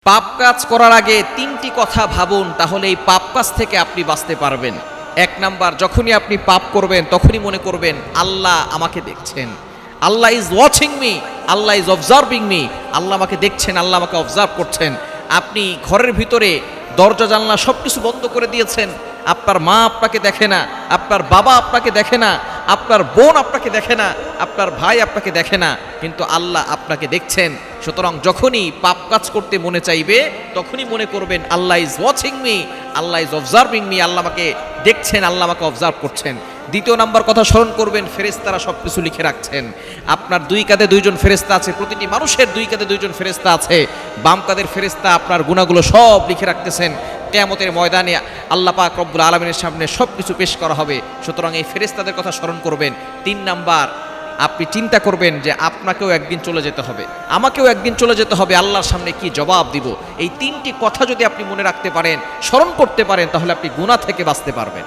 পাপ কাজ করার আগে তিনটি কথা ভাবুন, তাহলে এই পাপ কাজ থেকে আপনি বাঁচতে পারবেন। এক নাম্বার, যখনই আপনি পাপ করবেন তখনই মনে করবেন আল্লাহ আমাকে দেখছেন। Allah is watching me, Allah is observing me. Allah আমাকে দেখছেন, আল্লাহ আমাকে অবজার্ভ করছেন। আপনি ঘরের ভিতরে দরজা জানলা সব কিছু বন্ধ করে দিয়েছেন, আপনার মা আপনাকে দেখে না, আপনার বাবা আপনাকে দেখে না, আপনার বোন আপনাকে দেখে না, আপনার ভাই আপনাকে দেখে না, কিন্তু আল্লাহ আপনাকে দেখছেন। সুতরাং যখনই পাপ কাজ করতে মনে চাইবে তখনই মনে করবেন Allah is watching me, Allah is observing me. Allah আমাকে দেখছেন, আল্লাহ আমাকে অবজার্ভ করছেন। দ্বিতীয় নাম্বার কথা স্মরণ করবেন, ফেরেশতারা সব কিছু লিখে রাখছেন। আপনার দুই কাঁধে দুইজন ফেরেশতা আছে, প্রতিটি মানুষের দুই কাঁধে দুইজন ফেরেশতা আছে। বাম কাঁধের ফেরেশতা আপনার গুনাহগুলো সব লিখে রাখতেছেন। কিয়ামতের ময়দানে আল্লাহ পাক রব্বুল আলামিনের সামনে সব কিছু পেশ করা হবে। সুতরাং এই ফেরেশতাদের কথা স্মরণ করবেন। তিন নাম্বার, আপনি চিন্তা করবেন যে আপনাকেও একদিন চলে যেতে হবে, আমাকেও একদিন চলে যেতে হবে, আল্লাহর সামনে কি জবাব দিব। এই তিনটি কথা যদি আপনি মনে রাখতে পারেন, স্মরণ করতে পারেন, তাহলে আপনি গুনাহ থেকে বাঁচতে পারবেন।